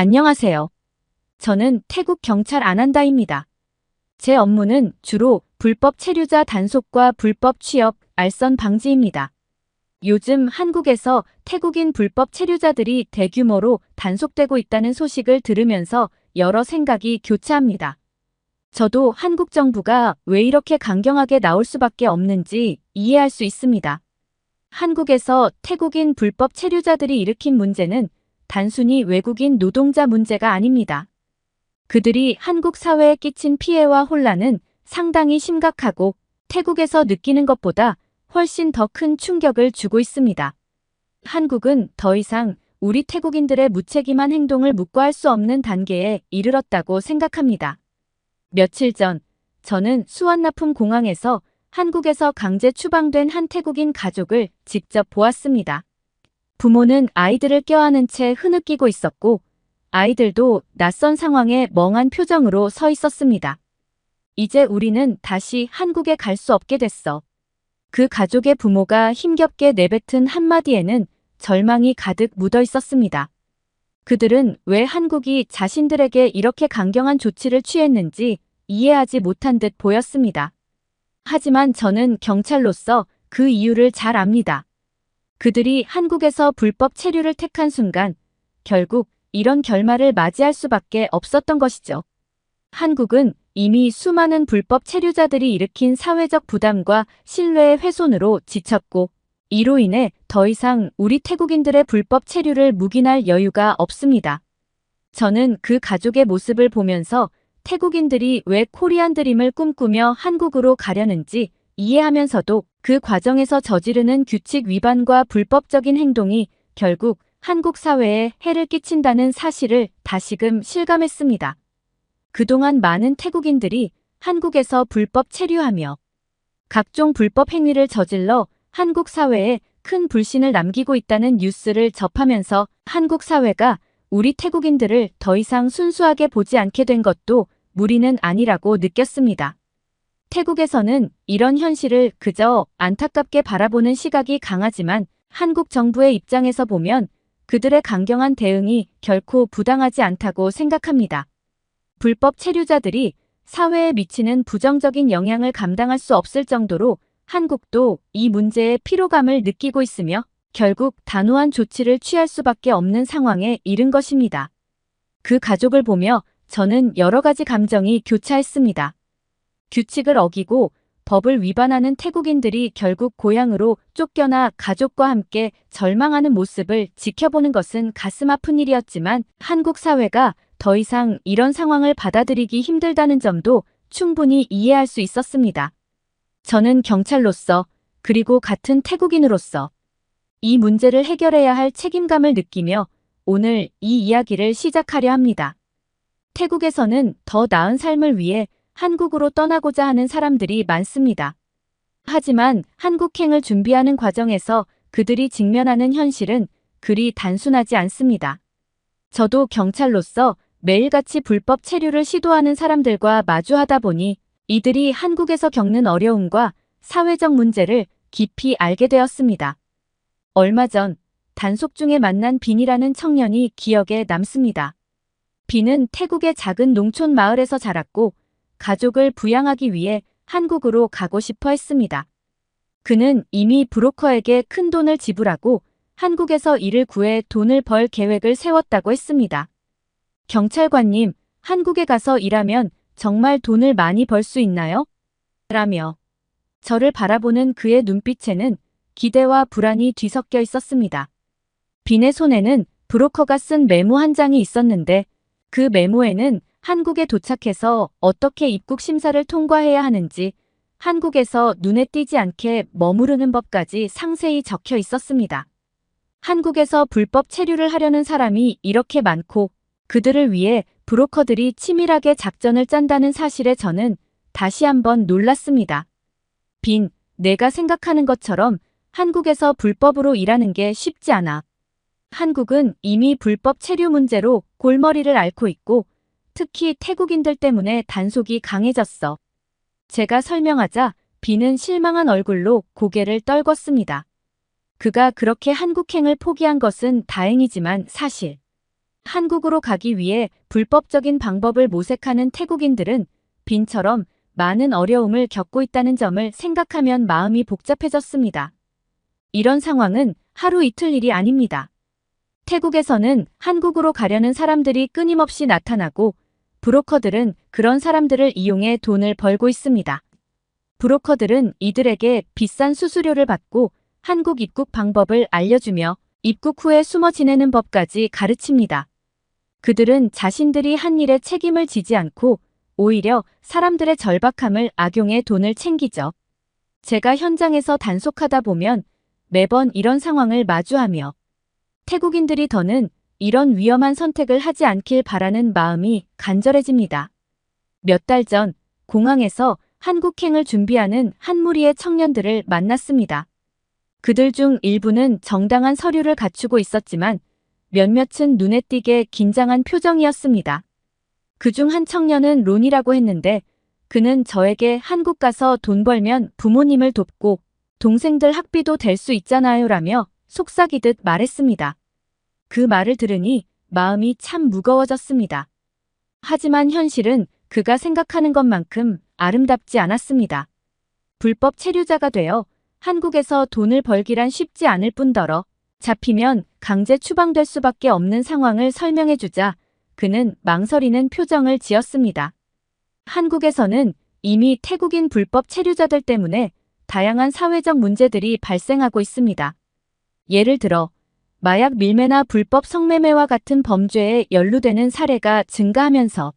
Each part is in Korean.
안녕하세요. 저는 태국 경찰 아난다입니다. 제 업무는 주로 불법 체류자 단속과 불법 취업, 알선 방지입니다. 요즘 한국에서 태국인 불법 체류자들이 대규모로 단속되고 있다는 소식을 들으면서 여러 생각이 교차합니다. 저도 한국 정부가 왜 이렇게 강경하게 나올 수밖에 없는지 이해할 수 있습니다. 한국에서 태국인 불법 체류자들이 일으킨 문제는 단순히 외국인 노동자 문제가 아닙니다. 그들이 한국 사회에 끼친 피해와 혼란은 상당히 심각하고 태국에서 느끼는 것보다 훨씬 더 큰 충격을 주고 있습니다. 한국은 더 이상 우리 태국인들의 무책임한 행동을 묵과할 수 없는 단계에 이르렀다고 생각합니다. 며칠 전 저는 수완나품 공항에서 한국에서 강제 추방된 한 태국인 가족을 직접 보았습니다. 부모는 아이들을 껴안은 채 흐느끼고 있었고 아이들도 낯선 상황에 멍한 표정으로 서 있었습니다. 이제 우리는 다시 한국에 갈 수 없게 됐어. 그 가족의 부모가 힘겹게 내뱉은 한마디에는 절망이 가득 묻어 있었습니다. 그들은 왜 한국이 자신들에게 이렇게 강경한 조치를 취했는지 이해하지 못한 듯 보였습니다. 하지만 저는 경찰로서 그 이유를 잘 압니다. 그들이 한국에서 불법 체류를 택한 순간 결국 이런 결말을 맞이할 수밖에 없었던 것이죠. 한국은 이미 수많은 불법 체류자들이 일으킨 사회적 부담과 신뢰의 훼손으로 지쳤고 이로 인해 더 이상 우리 태국인들의 불법 체류를 묵인할 여유가 없습니다. 저는 그 가족의 모습을 보면서 태국인들이 왜 코리안 드림을 꿈꾸며 한국으로 가려는지 이해하면서도 그 과정에서 저지르는 규칙 위반과 불법적인 행동이 결국 한국 사회에 해를 끼친다는 사실을 다시금 실감했습니다. 그동안 많은 태국인들이 한국에서 불법 체류하며 각종 불법 행위를 저질러 한국 사회에 큰 불신을 남기고 있다는 뉴스를 접하면서 한국 사회가 우리 태국인들을 더 이상 순수하게 보지 않게 된 것도 무리는 아니라고 느꼈습니다. 태국에서는 이런 현실을 그저 안타깝게 바라보는 시각이 강하지만 한국 정부의 입장에서 보면 그들의 강경한 대응이 결코 부당하지 않다고 생각합니다. 불법 체류자들이 사회에 미치는 부정적인 영향을 감당할 수 없을 정도로 한국도 이 문제에 피로감을 느끼고 있으며 결국 단호한 조치를 취할 수밖에 없는 상황에 이른 것입니다. 그 가족을 보며 저는 여러 가지 감정이 교차했습니다. 규칙을 어기고 법을 위반하는 태국인들이 결국 고향으로 쫓겨나 가족과 함께 절망하는 모습을 지켜보는 것은 가슴 아픈 일이었지만 한국 사회가 더 이상 이런 상황을 받아들이기 힘들다는 점도 충분히 이해할 수 있었습니다. 저는 경찰로서 그리고 같은 태국인으로서 이 문제를 해결해야 할 책임감을 느끼며 오늘 이 이야기를 시작하려 합니다. 태국에서는 더 나은 삶을 위해 한국으로 떠나고자 하는 사람들이 많습니다. 하지만 한국행을 준비하는 과정에서 그들이 직면하는 현실은 그리 단순하지 않습니다. 저도 경찰로서 매일같이 불법 체류를 시도하는 사람들과 마주하다 보니 이들이 한국에서 겪는 어려움과 사회적 문제를 깊이 알게 되었습니다. 얼마 전 단속 중에 만난 빈이라는 청년이 기억에 남습니다. 빈은 태국의 작은 농촌 마을에서 자랐고 가족을 부양하기 위해 한국으로 가고 싶어 했습니다. 그는 이미 브로커에게 큰 돈을 지불하고 한국에서 일을 구해 돈을 벌 계획을 세웠다고 했습니다. 경찰관님, 한국에 가서 일하면 정말 돈을 많이 벌 수 있나요? 라며 저를 바라보는 그의 눈빛에는 기대와 불안이 뒤섞여 있었습니다. 빈의 손에는 브로커가 쓴 메모 한 장이 있었는데 그 메모에는 한국에 도착해서 어떻게 입국 심사를 통과해야 하는지 한국에서 눈에 띄지 않게 머무르는 법까지 상세히 적혀 있었습니다. 한국에서 불법 체류를 하려는 사람이 이렇게 많고 그들을 위해 브로커들이 치밀하게 작전을 짠다는 사실에 저는 다시 한번 놀랐습니다. 빈, 내가 생각하는 것처럼 한국에서 불법으로 일하는 게 쉽지 않아. 한국은 이미 불법 체류 문제로 골머리를 앓고 있고 특히 태국인들 때문에 단속이 강해졌어. 제가 설명하자 빈은 실망한 얼굴로 고개를 떨궜습니다. 그가 그렇게 한국행을 포기한 것은 다행이지만 사실 한국으로 가기 위해 불법적인 방법을 모색하는 태국인들은 빈처럼 많은 어려움을 겪고 있다는 점을 생각하면 마음이 복잡해졌습니다. 이런 상황은 하루 이틀 일이 아닙니다. 태국에서는 한국으로 가려는 사람들이 끊임없이 나타나고 브로커들은 그런 사람들을 이용해 돈을 벌고 있습니다. 브로커들은 이들에게 비싼 수수료를 받고 한국 입국 방법을 알려주며 입국 후에 숨어 지내는 법까지 가르칩니다. 그들은 자신들이 한 일에 책임을 지지 않고 오히려 사람들의 절박함을 악용해 돈을 챙기죠. 제가 현장에서 단속하다 보면 매번 이런 상황을 마주하며 태국인들이 더는 이런 위험한 선택을 하지 않길 바라는 마음이 간절해집니다. 몇 달 전 공항에서 한국행을 준비하는 한 무리의 청년들을 만났습니다. 그들 중 일부는 정당한 서류를 갖추고 있었지만 몇몇은 눈에 띄게 긴장한 표정이었습니다. 그중 한 청년은 론이라고 했는데 그는 저에게 한국 가서 돈 벌면 부모님을 돕고 동생들 학비도 될 수 있잖아요 라며 속삭이듯 말했습니다. 그 말을 들으니 마음이 참 무거워졌습니다. 하지만 현실은 그가 생각하는 것만큼 아름답지 않았습니다. 불법 체류자가 되어 한국에서 돈을 벌기란 쉽지 않을 뿐더러 잡히면 강제 추방될 수밖에 없는 상황을 설명해주자 그는 망설이는 표정을 지었습니다. 한국에서는 이미 태국인 불법 체류자들 때문에 다양한 사회적 문제들이 발생하고 있습니다. 예를 들어 마약 밀매나 불법 성매매와 같은 범죄에 연루되는 사례가 증가하면서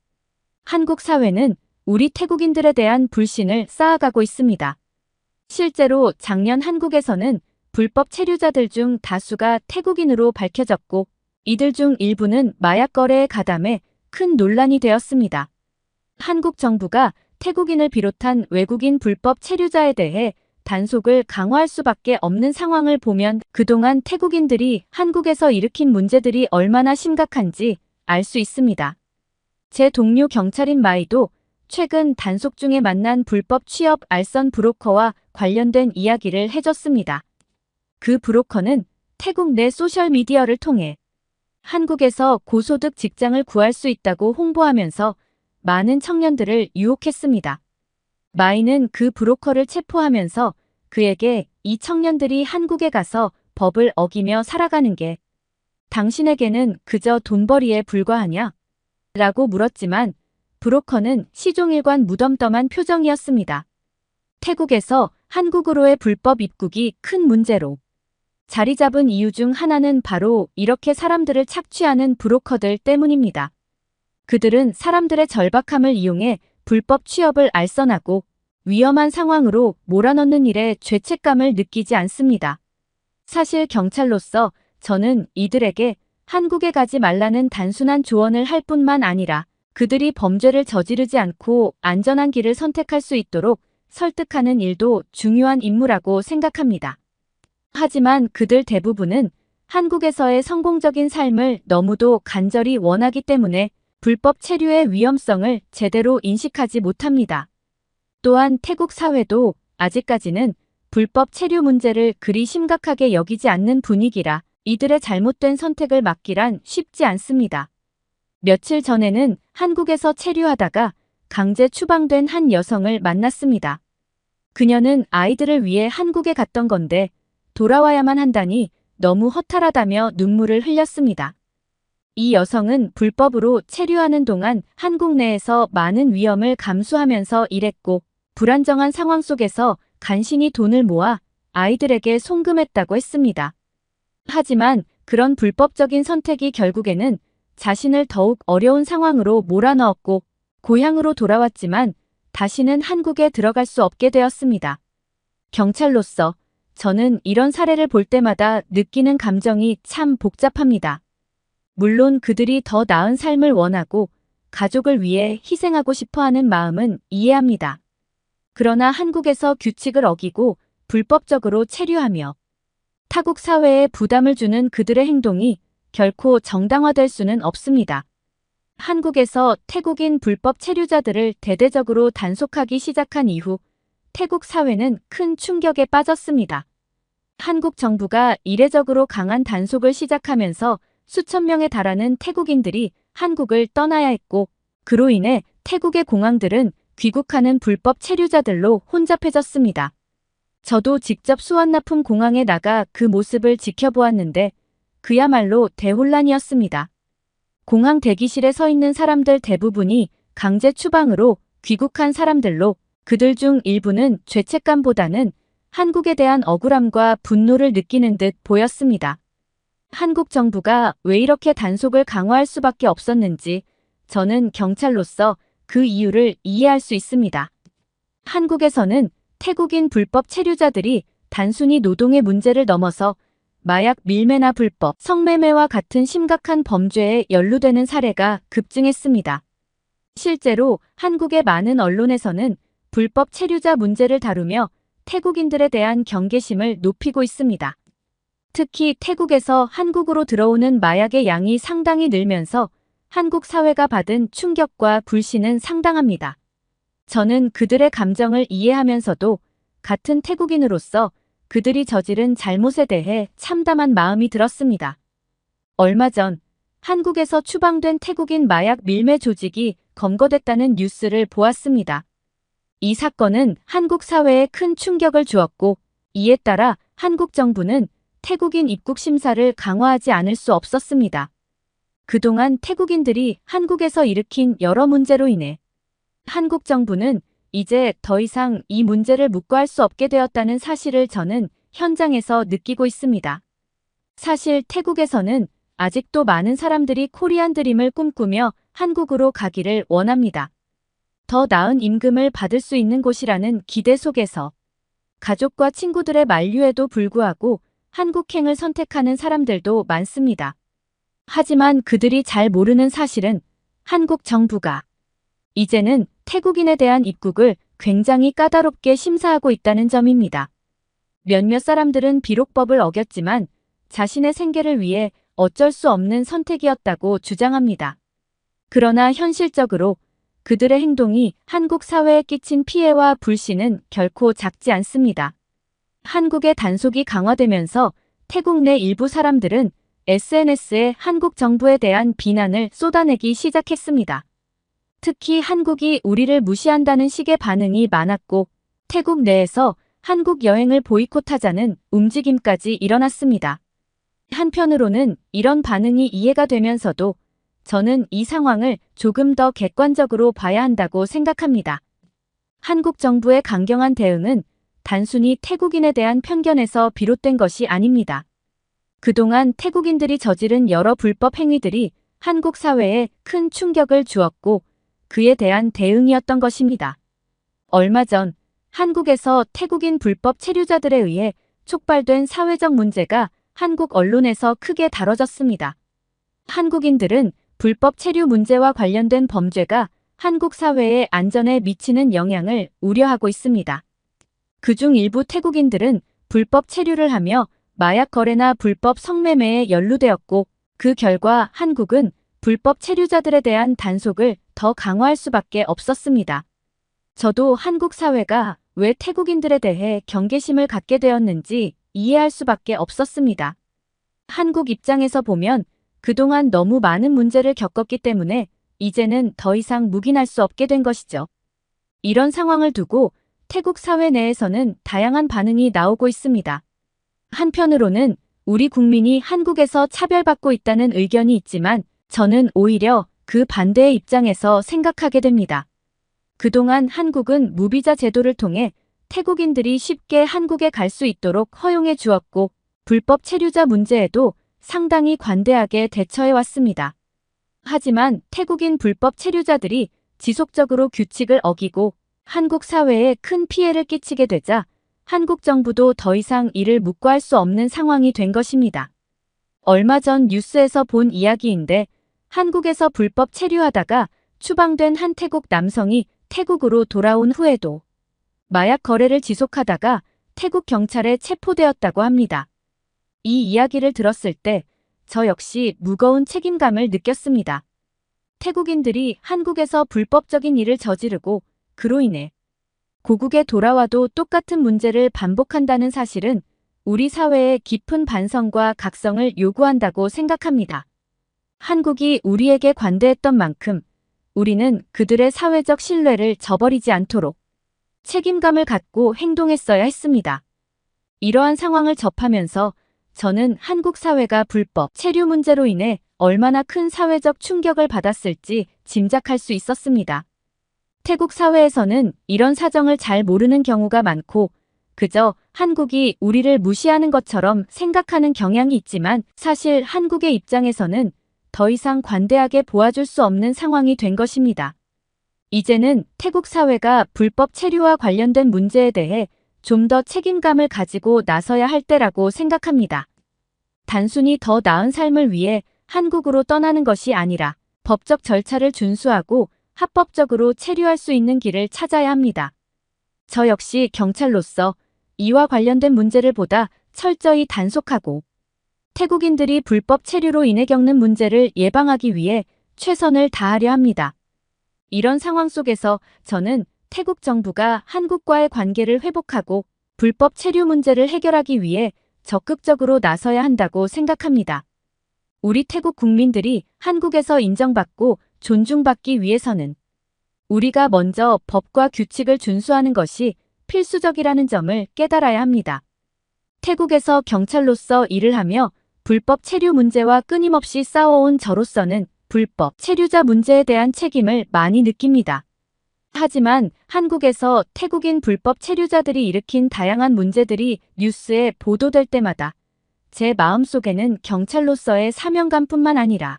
한국 사회는 우리 태국인들에 대한 불신을 쌓아가고 있습니다. 실제로 작년 한국에서는 불법 체류자들 중 다수가 태국인으로 밝혀졌고 이들 중 일부는 마약 거래에 가담해 큰 논란이 되었습니다. 한국 정부가 태국인을 비롯한 외국인 불법 체류자에 대해 단속을 강화할 수밖에 없는 상황을 보면 그동안 태국인들이 한국에서 일으킨 문제들이 얼마나 심각한지 알 수 있습니다. 제 동료 경찰인 마이도 최근 단속 중에 만난 불법 취업 알선 브로커와 관련된 이야기를 해줬습니다. 그 브로커는 태국 내 소셜미디어를 통해 한국에서 고소득 직장을 구할 수 있다고 홍보하면서 많은 청년들을 유혹했습니다. 마이는 그 브로커를 체포하면서 그에게 이 청년들이 한국에 가서 법을 어기며 살아가는 게 당신에게는 그저 돈벌이에 불과하냐? 라고 물었지만 브로커는 시종일관 무덤덤한 표정이었습니다. 태국에서 한국으로의 불법 입국이 큰 문제로 자리 잡은 이유 중 하나는 바로 이렇게 사람들을 착취하는 브로커들 때문입니다. 그들은 사람들의 절박함을 이용해 불법 취업을 알선하고 위험한 상황으로 몰아넣는 일에 죄책감을 느끼지 않습니다. 사실 경찰로서 저는 이들에게 한국에 가지 말라는 단순한 조언을 할 뿐만 아니라 그들이 범죄를 저지르지 않고 안전한 길을 선택할 수 있도록 설득하는 일도 중요한 임무라고 생각합니다. 하지만 그들 대부분은 한국에서의 성공적인 삶을 너무도 간절히 원하기 때문에 불법 체류의 위험성을 제대로 인식하지 못합니다. 또한 태국 사회도 아직까지는 불법 체류 문제를 그리 심각하게 여기지 않는 분위기라 이들의 잘못된 선택을 막기란 쉽지 않습니다. 며칠 전에는 한국에서 체류하다가 강제 추방된 한 여성을 만났습니다. 그녀는 아이들을 위해 한국에 갔던 건데 돌아와야만 한다니 너무 허탈하다며 눈물을 흘렸습니다. 이 여성은 불법으로 체류하는 동안 한국 내에서 많은 위험을 감수하면서 일했고 불안정한 상황 속에서 간신히 돈을 모아 아이들에게 송금했다고 했습니다. 하지만 그런 불법적인 선택이 결국에는 자신을 더욱 어려운 상황으로 몰아넣었고 고향으로 돌아왔지만 다시는 한국에 들어갈 수 없게 되었습니다. 경찰로서 저는 이런 사례를 볼 때마다 느끼는 감정이 참 복잡합니다. 물론 그들이 더 나은 삶을 원하고 가족을 위해 희생하고 싶어하는 마음은 이해합니다. 그러나 한국에서 규칙을 어기고 불법적으로 체류하며 타국 사회에 부담을 주는 그들의 행동이 결코 정당화될 수는 없습니다. 한국에서 태국인 불법 체류자들을 대대적으로 단속하기 시작한 이후 태국 사회는 큰 충격에 빠졌습니다. 한국 정부가 이례적으로 강한 단속을 시작하면서 수천 명에 달하는 태국인들이 한국을 떠나야 했고, 그로 인해 태국의 공항들은 귀국하는 불법 체류자들로 혼잡해졌습니다. 저도 직접 수완나품 공항에 나가 그 모습을 지켜보았는데 그야말로 대혼란이었습니다. 공항 대기실에 서 있는 사람들 대부분이 강제 추방으로 귀국한 사람들로 그들 중 일부는 죄책감보다는 한국에 대한 억울함과 분노를 느끼는 듯 보였습니다. 한국 정부가 왜 이렇게 단속을 강화할 수밖에 없었는지 저는 경찰로서 그 이유를 이해할 수 있습니다. 한국에서는 태국인 불법 체류자들이 단순히 노동의 문제를 넘어서 마약 밀매나 불법 성매매와 같은 심각한 범죄에 연루되는 사례가 급증했습니다. 실제로 한국의 많은 언론에서는 불법 체류자 문제를 다루며 태국인들에 대한 경계심을 높이고 있습니다. 특히 태국에서 한국으로 들어오는 마약의 양이 상당히 늘면서 한국 사회가 받은 충격과 불신은 상당합니다. 저는 그들의 감정을 이해하면서도 같은 태국인으로서 그들이 저지른 잘못에 대해 참담한 마음이 들었습니다. 얼마 전 한국에서 추방된 태국인 마약 밀매 조직이 검거됐다는 뉴스를 보았습니다. 이 사건은 한국 사회에 큰 충격을 주었고 이에 따라 한국 정부는 태국인 입국 심사를 강화하지 않을 수 없었습니다. 그동안 태국인들이 한국에서 일으킨 여러 문제로 인해 한국 정부는 이제 더 이상 이 문제를 묵과할 수 없게 되었다는 사실을 저는 현장에서 느끼고 있습니다. 사실 태국에서는 아직도 많은 사람들이 코리안 드림을 꿈꾸며 한국으로 가기를 원합니다. 더 나은 임금을 받을 수 있는 곳이라는 기대 속에서 가족과 친구들의 만류에도 불구하고 한국행을 선택하는 사람들도 많습니다. 하지만 그들이 잘 모르는 사실은 한국 정부가 이제는 태국인에 대한 입국을 굉장히 까다롭게 심사하고 있다는 점입니다. 몇몇 사람들은 비록 법을 어겼지만 자신의 생계를 위해 어쩔 수 없는 선택이었다고 주장합니다. 그러나 현실적으로 그들의 행동이 한국 사회에 끼친 피해와 불신은 결코 작지 않습니다. 한국의 단속이 강화되면서 태국 내 일부 사람들은 SNS에 한국 정부에 대한 비난을 쏟아내기 시작했습니다. 특히 한국이 우리를 무시한다는 식의 반응이 많았고 태국 내에서 한국 여행을 보이콧하자는 움직임까지 일어났습니다. 한편으로는 이런 반응이 이해가 되면서도 저는 이 상황을 조금 더 객관적으로 봐야 한다고 생각합니다. 한국 정부의 강경한 대응은 단순히 태국인에 대한 편견에서 비롯된 것이 아닙니다. 그동안 태국인들이 저지른 여러 불법 행위들이 한국 사회에 큰 충격을 주었고 그에 대한 대응이었던 것입니다. 얼마 전 한국에서 태국인 불법 체류자들에 의해 촉발된 사회적 문제가 한국 언론에서 크게 다뤄졌습니다. 한국인들은 불법 체류 문제와 관련된 범죄가 한국 사회의 안전에 미치는 영향을 우려하고 있습니다. 그중 일부 태국인들은 불법 체류를 하며 마약 거래나 불법 성매매에 연루되었고 그 결과 한국은 불법 체류자들에 대한 단속을 더 강화할 수밖에 없었습니다. 저도 한국 사회가 왜 태국인들에 대해 경계심을 갖게 되었는지 이해할 수밖에 없었습니다. 한국 입장에서 보면 그동안 너무 많은 문제를 겪었기 때문에 이제는 더 이상 묵인할 수 없게 된 것이죠. 이런 상황을 두고 태국 사회 내에서는 다양한 반응이 나오고 있습니다. 한편으로는 우리 국민이 한국에서 차별받고 있다는 의견이 있지만 저는 오히려 그 반대의 입장에서 생각하게 됩니다. 그동안 한국은 무비자 제도를 통해 태국인들이 쉽게 한국에 갈 수 있도록 허용해 주었고 불법 체류자 문제에도 상당히 관대하게 대처해 왔습니다. 하지만 태국인 불법 체류자들이 지속적으로 규칙을 어기고 한국 사회에 큰 피해를 끼치게 되자 한국 정부도 더 이상 이를 묵과할 수 없는 상황이 된 것입니다. 얼마 전 뉴스에서 본 이야기인데 한국에서 불법 체류하다가 추방된 한 태국 남성이 태국으로 돌아온 후에도 마약 거래를 지속하다가 태국 경찰에 체포되었다고 합니다. 이 이야기를 들었을 때 저 역시 무거운 책임감을 느꼈습니다. 태국인들이 한국에서 불법적인 일을 저지르고 그로 인해 고국에 돌아와도 똑같은 문제를 반복한다는 사실은 우리 사회의 깊은 반성과 각성을 요구한다고 생각합니다. 한국이 우리에게 관대했던 만큼 우리는 그들의 사회적 신뢰를 저버리지 않도록 책임감을 갖고 행동했어야 했습니다. 이러한 상황을 접하면서 저는 한국 사회가 불법 체류 문제로 인해 얼마나 큰 사회적 충격을 받았을지 짐작할 수 있었습니다. 태국 사회에서는 이런 사정을 잘 모르는 경우가 많고 그저 한국이 우리를 무시하는 것처럼 생각하는 경향이 있지만 사실 한국의 입장에서는 더 이상 관대하게 보아줄 수 없는 상황이 된 것입니다. 이제는 태국 사회가 불법 체류와 관련된 문제에 대해 좀 더 책임감을 가지고 나서야 할 때라고 생각합니다. 단순히 더 나은 삶을 위해 한국으로 떠나는 것이 아니라 법적 절차를 준수하고 합법적으로 체류할 수 있는 길을 찾아야 합니다. 저 역시 경찰로서 이와 관련된 문제를 보다 철저히 단속하고 태국인들이 불법 체류로 인해 겪는 문제를 예방하기 위해 최선을 다하려 합니다. 이런 상황 속에서 저는 태국 정부가 한국과의 관계를 회복하고 불법 체류 문제를 해결하기 위해 적극적으로 나서야 한다고 생각합니다. 우리 태국 국민들이 한국에서 인정받고 존중받기 위해서는 우리가 먼저 법과 규칙을 준수하는 것이 필수적이라는 점을 깨달아야 합니다. 태국에서 경찰로서 일을 하며 불법 체류 문제와 끊임없이 싸워온 저로서는 불법 체류자 문제에 대한 책임을 많이 느낍니다. 하지만 한국에서 태국인 불법 체류자들이 일으킨 다양한 문제들이 뉴스에 보도될 때마다 제 마음속에는 경찰로서의 사명감뿐만 아니라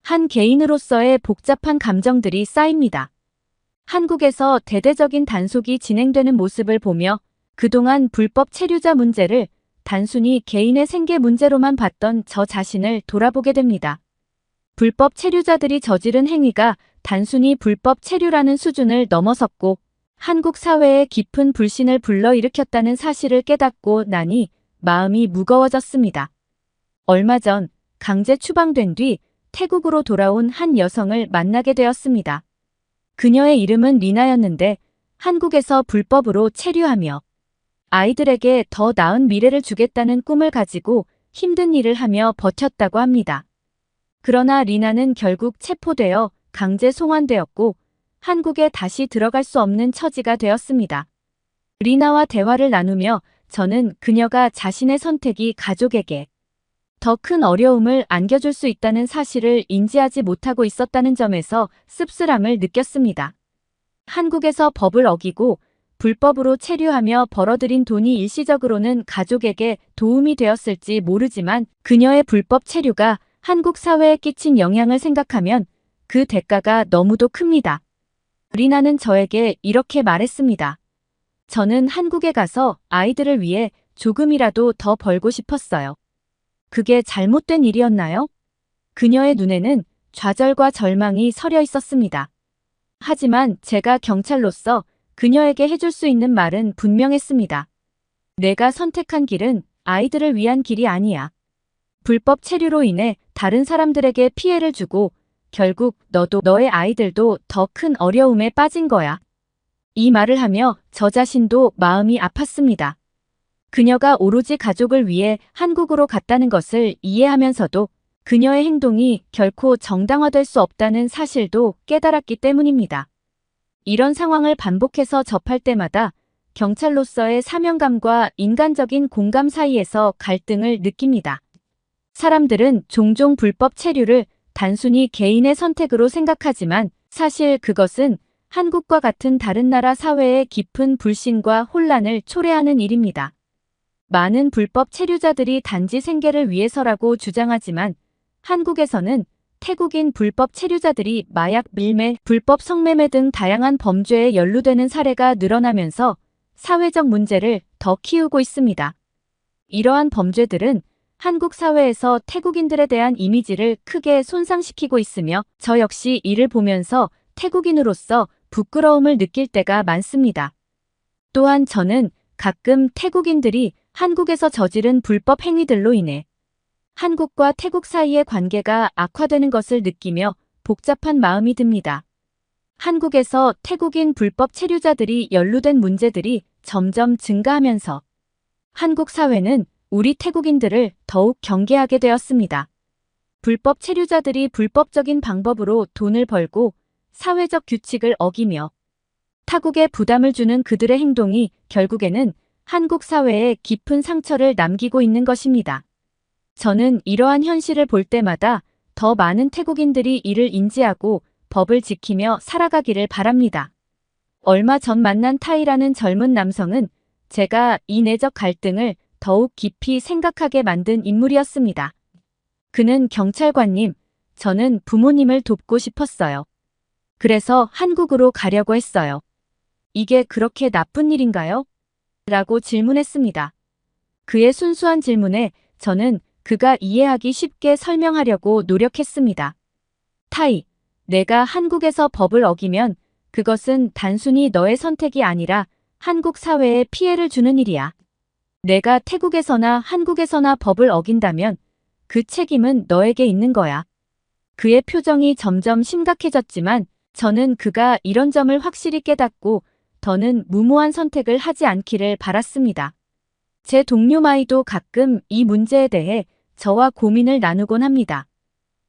한 개인으로서의 복잡한 감정들이 쌓입니다. 한국에서 대대적인 단속이 진행되는 모습을 보며 그동안 불법 체류자 문제를 단순히 개인의 생계 문제로만 봤던 저 자신을 돌아보게 됩니다. 불법 체류자들이 저지른 행위가 단순히 불법 체류라는 수준을 넘어섰고 한국 사회에 깊은 불신을 불러일으켰다는 사실을 깨닫고 나니 마음이 무거워졌습니다. 얼마 전 강제 추방된 뒤 태국으로 돌아온 한 여성을 만나게 되었습니다. 그녀의 이름은 리나였는데 한국에서 불법으로 체류하며 아이들에게 더 나은 미래를 주겠다는 꿈을 가지고 힘든 일을 하며 버텼다고 합니다. 그러나 리나는 결국 체포되어 강제 송환되었고 한국에 다시 들어갈 수 없는 처지가 되었습니다. 리나와 대화를 나누며 저는 그녀가 자신의 선택이 가족에게 더 큰 어려움을 안겨줄 수 있다는 사실을 인지하지 못하고 있었다는 점에서 씁쓸함을 느꼈습니다. 한국에서 법을 어기고 불법으로 체류하며 벌어들인 돈이 일시적으로는 가족에게 도움이 되었을지 모르지만 그녀의 불법 체류가 한국 사회에 끼친 영향을 생각하면 그 대가가 너무도 큽니다. 리나는 저에게 이렇게 말했습니다. 저는 한국에 가서 아이들을 위해 조금이라도 더 벌고 싶었어요. 그게 잘못된 일이었나요? 그녀의 눈에는 좌절과 절망이 서려 있었습니다. 하지만 제가 경찰로서 그녀에게 해줄 수 있는 말은 분명했습니다. 내가 선택한 길은 아이들을 위한 길이 아니야. 불법 체류로 인해 다른 사람들에게 피해를 주고 결국 너도 너의 아이들도 더 큰 어려움에 빠진 거야. 이 말을 하며 저 자신도 마음이 아팠습니다. 그녀가 오로지 가족을 위해 한국으로 갔다는 것을 이해하면서도 그녀의 행동이 결코 정당화될 수 없다는 사실도 깨달았기 때문입니다. 이런 상황을 반복해서 접할 때마다 경찰로서의 사명감과 인간적인 공감 사이에서 갈등을 느낍니다. 사람들은 종종 불법 체류를 단순히 개인의 선택으로 생각하지만 사실 그것은 한국과 같은 다른 나라 사회의 깊은 불신과 혼란을 초래하는 일입니다. 많은 불법 체류자들이 단지 생계를 위해서라고 주장하지만 한국에서는 태국인 불법 체류자들이 마약 밀매, 불법 성매매 등 다양한 범죄에 연루되는 사례가 늘어나면서 사회적 문제를 더 키우고 있습니다. 이러한 범죄들은 한국 사회에서 태국인들에 대한 이미지를 크게 손상시키고 있으며 저 역시 이를 보면서 태국인으로서 부끄러움을 느낄 때가 많습니다. 또한 저는 가끔 태국인들이 한국에서 저지른 불법 행위들로 인해 한국과 태국 사이의 관계가 악화되는 것을 느끼며 복잡한 마음이 듭니다. 한국에서 태국인 불법 체류자들이 연루된 문제들이 점점 증가하면서 한국 사회는 우리 태국인들을 더욱 경계하게 되었습니다. 불법 체류자들이 불법적인 방법으로 돈을 벌고 사회적 규칙을 어기며 타국에 부담을 주는 그들의 행동이 결국에는 한국 사회에 깊은 상처를 남기고 있는 것입니다. 저는 이러한 현실을 볼 때마다 더 많은 태국인들이 이를 인지하고 법을 지키며 살아가기를 바랍니다. 얼마 전 만난 타이라는 젊은 남성은 제가 이 내적 갈등을 더욱 깊이 생각하게 만든 인물이었습니다. 그는 경찰관님, 저는 부모님을 돕고 싶었어요. 그래서 한국으로 가려고 했어요. 이게 그렇게 나쁜 일인가요? 라고 질문했습니다. 그의 순수한 질문에 저는 그가 이해하기 쉽게 설명하려고 노력했습니다. 타이, 내가 한국에서 법을 어기면 그것은 단순히 너의 선택이 아니라 한국 사회에 피해를 주는 일이야. 내가 태국에서나 한국에서나 법을 어긴다면 그 책임은 너에게 있는 거야. 그의 표정이 점점 심각해졌지만 저는 그가 이런 점을 확실히 깨닫고 더는 무모한 선택을 하지 않기를 바랐습니다. 제 동료 마이도 가끔 이 문제에 대해 저와 고민을 나누곤 합니다.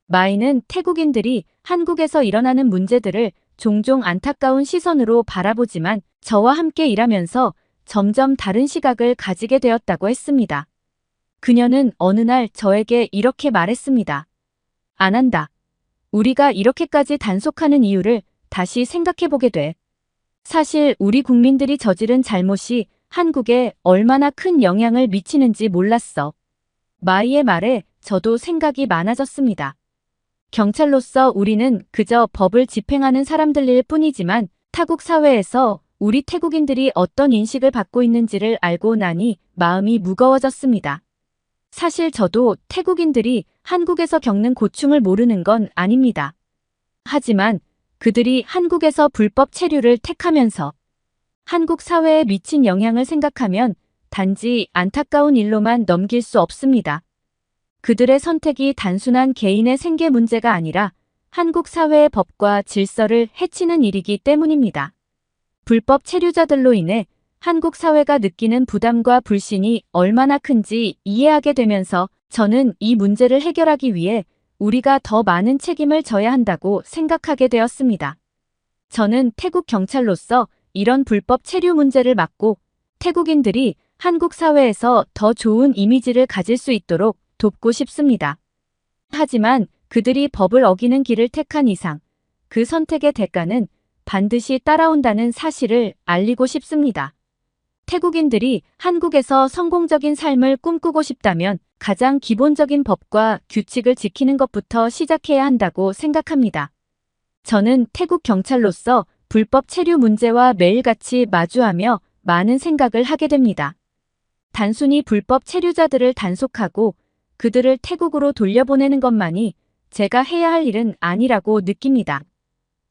마이는 태국인들이 한국에서 일어나는 문제들을 종종 안타까운 시선으로 바라보지만 저와 함께 일하면서 점점 다른 시각을 가지게 되었다고 했습니다. 그녀는 어느 날 저에게 이렇게 말했습니다. 안 한다. 우리가 이렇게까지 단속하는 이유를 다시 생각해보게 돼. 사실 우리 국민들이 저지른 잘못이 한국에 얼마나 큰 영향을 미치는지 몰랐어. 마이의 말에 저도 생각이 많아졌습니다. 경찰로서 우리는 그저 법을 집행하는 사람들일 뿐이지만 타국 사회에서 우리 태국인들이 어떤 인식을 받고 있는지를 알고 나니 마음이 무거워졌습니다. 사실 저도 태국인들이 한국에서 겪는 고충을 모르는 건 아닙니다. 하지만 그들이 한국에서 불법 체류를 택하면서 한국 사회에 미친 영향을 생각하면 단지 안타까운 일로만 넘길 수 없습니다. 그들의 선택이 단순한 개인의 생계 문제가 아니라 한국 사회의 법과 질서를 해치는 일이기 때문입니다. 불법 체류자들로 인해 한국 사회가 느끼는 부담과 불신이 얼마나 큰지 이해하게 되면서 저는 이 문제를 해결하기 위해 우리가 더 많은 책임을 져야 한다고 생각하게 되었습니다. 저는 태국 경찰로서 이런 불법 체류 문제를 막고 태국인들이 한국 사회에서 더 좋은 이미지를 가질 수 있도록 돕고 싶습니다. 하지만 그들이 법을 어기는 길을 택한 이상 그 선택의 대가는 반드시 따라온다는 사실을 알리고 싶습니다. 태국인들이 한국에서 성공적인 삶을 꿈꾸고 싶다면 가장 기본적인 법과 규칙을 지키는 것부터 시작해야 한다고 생각합니다. 저는 태국 경찰로서 불법 체류 문제와 매일같이 마주하며 많은 생각을 하게 됩니다. 단순히 불법 체류자들을 단속하고 그들을 태국으로 돌려보내는 것만이 제가 해야 할 일은 아니라고 느낍니다.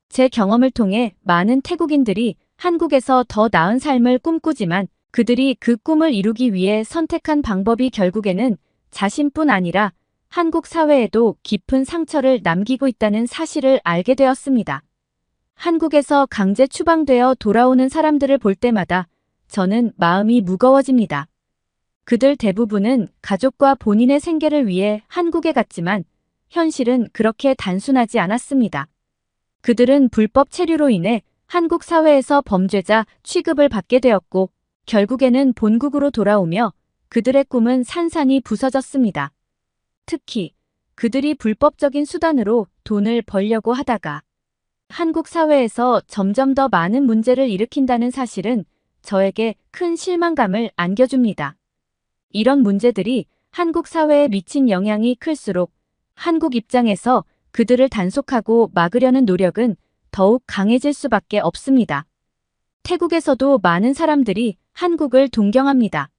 제 경험을 통해 많은 태국인들이 한국에서 더 나은 삶을 꿈꾸지만 그들이 그 꿈을 이루기 위해 선택한 방법이 결국에는 자신뿐 아니라 한국 사회에도 깊은 상처를 남기고 있다는 사실을 알게 되었습니다. 한국에서 강제 추방되어 돌아오는 사람들을 볼 때마다 저는 마음이 무거워집니다. 그들 대부분은 가족과 본인의 생계를 위해 한국에 갔지만 현실은 그렇게 단순하지 않았습니다. 그들은 불법 체류로 인해 한국 사회에서 범죄자 취급을 받게 되었고 결국에는 본국으로 돌아오며 그들의 꿈은 산산이 부서졌습니다. 특히 그들이 불법적인 수단으로 돈을 벌려고 하다가 한국 사회에서 점점 더 많은 문제를 일으킨다는 사실은 저에게 큰 실망감을 안겨줍니다. 이런 문제들이 한국 사회에 미친 영향이 클수록 한국 입장에서 그들을 단속하고 막으려는 노력은 더욱 강해질 수밖에 없습니다. 태국에서도 많은 사람들이 한국을 동경합니다.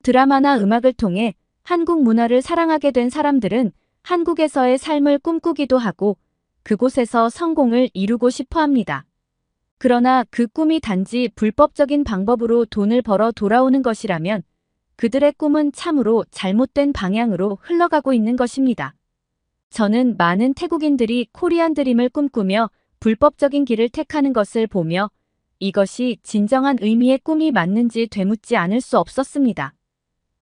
드라마나 음악을 통해 한국 문화를 사랑하게 된 사람들은 한국에서의 삶을 꿈꾸기도 하고 그곳에서 성공을 이루고 싶어 합니다. 그러나 그 꿈이 단지 불법적인 방법으로 돈을 벌어 돌아오는 것이라면 그들의 꿈은 참으로 잘못된 방향으로 흘러가고 있는 것입니다. 저는 많은 태국인들이 코리안 드림을 꿈꾸며 불법적인 길을 택하는 것을 보며 이것이 진정한 의미의 꿈이 맞는지 되묻지 않을 수 없었습니다.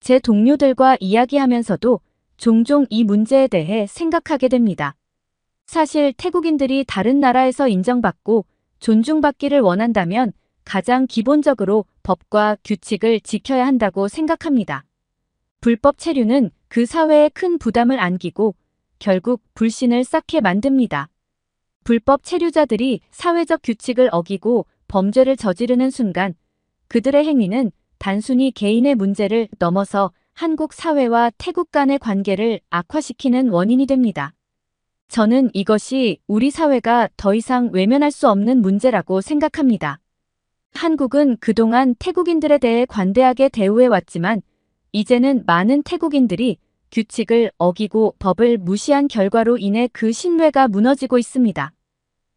제 동료들과 이야기하면서도 종종 이 문제에 대해 생각하게 됩니다. 사실 태국인들이 다른 나라에서 인정받고 존중받기를 원한다면 가장 기본적으로 법과 규칙을 지켜야 한다고 생각합니다. 불법 체류는 그 사회에 큰 부담을 안기고 결국 불신을 쌓게 만듭니다. 불법 체류자들이 사회적 규칙을 어기고 범죄를 저지르는 순간 그들의 행위는 단순히 개인의 문제를 넘어서 한국 사회와 태국 간의 관계를 악화시키는 원인이 됩니다. 저는 이것이 우리 사회가 더 이상 외면할 수 없는 문제라고 생각합니다. 한국은 그동안 태국인들에 대해 관대하게 대우해왔지만 이제는 많은 태국인들이 규칙을 어기고 법을 무시한 결과로 인해 그 신뢰가 무너지고 있습니다.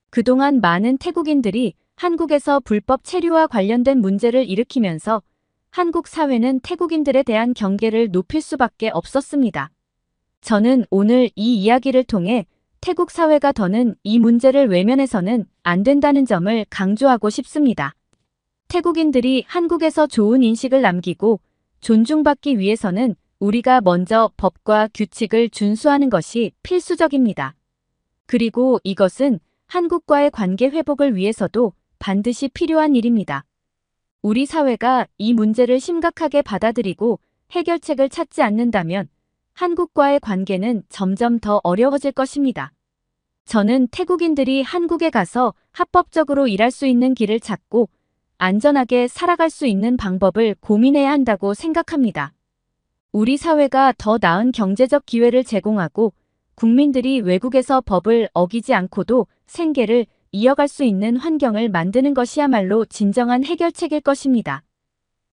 그동안 많은 태국인들이 한국에서 불법 체류와 관련된 문제를 일으키면서 한국 사회는 태국인들에 대한 경계를 높일 수밖에 없었습니다. 저는 오늘 이 이야기를 통해 태국 사회가 더는 이 문제를 외면해서는 안 된다는 점을 강조하고 싶습니다. 태국인들이 한국에서 좋은 인식을 남기고 존중받기 위해서는 우리가 먼저 법과 규칙을 준수하는 것이 필수적입니다. 그리고 이것은 한국과의 관계 회복을 위해서도 반드시 필요한 일입니다. 우리 사회가 이 문제를 심각하게 받아들이고 해결책을 찾지 않는다면 한국과의 관계는 점점 더 어려워질 것입니다. 저는 태국인들이 한국에 가서 합법적으로 일할 수 있는 길을 찾고 안전하게 살아갈 수 있는 방법을 고민해야 한다고 생각합니다. 우리 사회가 더 나은 경제적 기회를 제공하고 국민들이 외국에서 법을 어기지 않고도 생계를 이어갈 수 있는 환경을 만드는 것이야말로 진정한 해결책일 것입니다.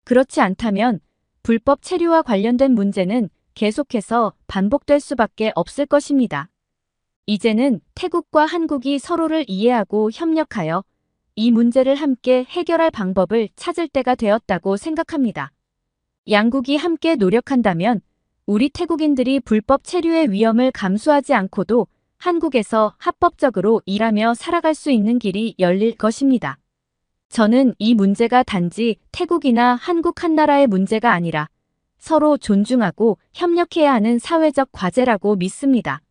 그렇지 않다면 불법 체류와 관련된 문제는 계속해서 반복될 수밖에 없을 것입니다. 이제는 태국과 한국이 서로를 이해하고 협력하여 이 문제를 함께 해결할 방법을 찾을 때가 되었다고 생각합니다. 양국이 함께 노력한다면 우리 태국인들이 불법 체류의 위험을 감수하지 않고도 한국에서 합법적으로 일하며 살아갈 수 있는 길이 열릴 것입니다. 저는 이 문제가 단지 태국이나 한국 한 나라의 문제가 아니라 서로 존중하고 협력해야 하는 사회적 과제라고 믿습니다.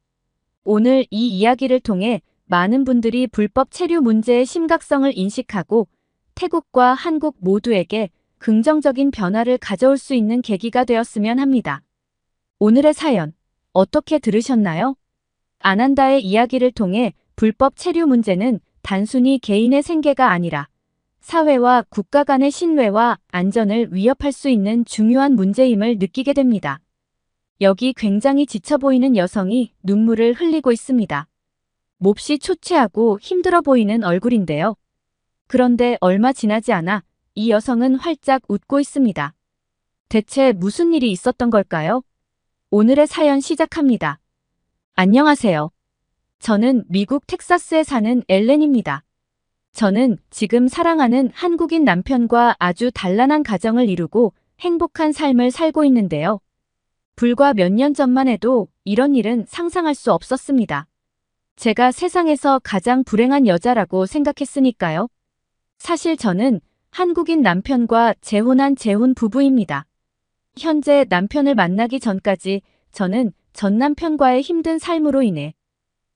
오늘 이 이야기를 통해 많은 분들이 불법 체류 문제의 심각성을 인식하고 태국과 한국 모두에게 긍정적인 변화를 가져올 수 있는 계기가 되었으면 합니다. 오늘의 사연, 어떻게 들으셨나요? 아난다의 이야기를 통해 불법 체류 문제는 단순히 개인의 생계가 아니라 사회와 국가 간의 신뢰와 안전을 위협할 수 있는 중요한 문제임을 느끼게 됩니다. 여기 굉장히 지쳐 보이는 여성이 눈물을 흘리고 있습니다. 몹시 초췌하고 힘들어 보이는 얼굴인데요. 그런데 얼마 지나지 않아 이 여성은 활짝 웃고 있습니다. 대체 무슨 일이 있었던 걸까요? 오늘의 사연 시작합니다. 안녕하세요. 저는 미국 텍사스에 사는 엘렌입니다. 저는 지금 사랑하는 한국인 남편과 아주 단란한 가정을 이루고 행복한 삶을 살고 있는데요. 불과 몇 년 전만 해도 이런 일은 상상할 수 없었습니다. 제가 세상에서 가장 불행한 여자라고 생각했으니까요. 사실 저는 한국인 남편과 재혼한 재혼 부부입니다. 현재 남편을 만나기 전까지 저는 전 남편과의 힘든 삶으로 인해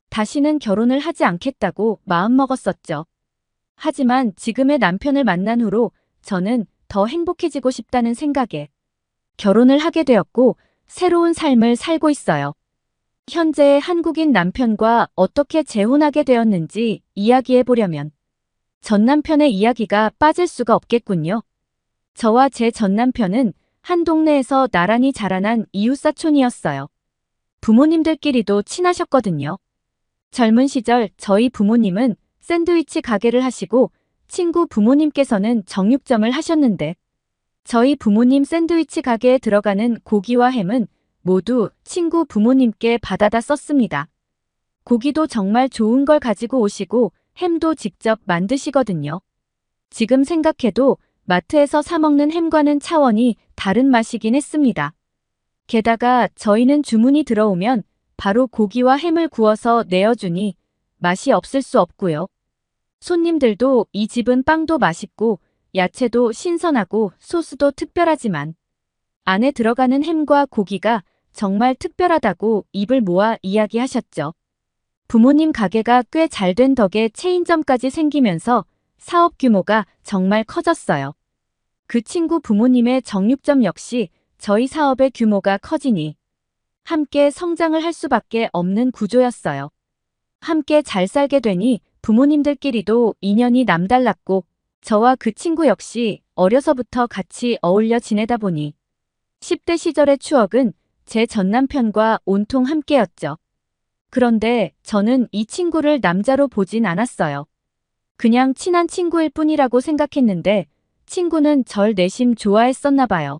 다시는 결혼을 하지 않겠다고 마음먹었었죠. 하지만 지금의 남편을 만난 후로 저는 더 행복해지고 싶다는 생각에 결혼을 하게 되었고 새로운 삶을 살고 있어요. 현재의 한국인 남편과 어떻게 재혼하게 되었는지 이야기해 보려면 전 남편의 이야기가 빠질 수가 없겠군요. 저와 제 전 남편은 한 동네에서 나란히 자라난 이웃사촌이었어요. 부모님들끼리도 친하셨거든요. 젊은 시절 저희 부모님은 샌드위치 가게를 하시고 친구 부모님께서는 정육점을 하셨는데 저희 부모님 샌드위치 가게에 들어가는 고기와 햄은 모두 친구 부모님께 받아다 썼습니다. 고기도 정말 좋은 걸 가지고 오시고 햄도 직접 만드시거든요. 지금 생각해도 마트에서 사 먹는 햄과는 차원이 다른 맛이긴 했습니다. 게다가 저희는 주문이 들어오면 바로 고기와 햄을 구워서 내어주니 맛이 없을 수 없고요. 손님들도 이 집은 빵도 맛있고 야채도 신선하고 소스도 특별하지만 안에 들어가는 햄과 고기가 정말 특별하다고 입을 모아 이야기하셨죠. 부모님 가게가 꽤 잘 된 덕에 체인점까지 생기면서 사업 규모가 정말 커졌어요. 그 친구 부모님의 정육점 역시 저희 사업의 규모가 커지니 함께 성장을 할 수밖에 없는 구조였어요. 함께 잘 살게 되니 부모님들끼리도 인연이 남달랐고 저와 그 친구 역시 어려서부터 같이 어울려 지내다 보니 10대 시절의 추억은 제 전남편과 온통 함께였죠. 그런데 저는 이 친구를 남자로 보진 않았어요. 그냥 친한 친구일 뿐이라고 생각했는데 친구는 절 내심 좋아했었나 봐요.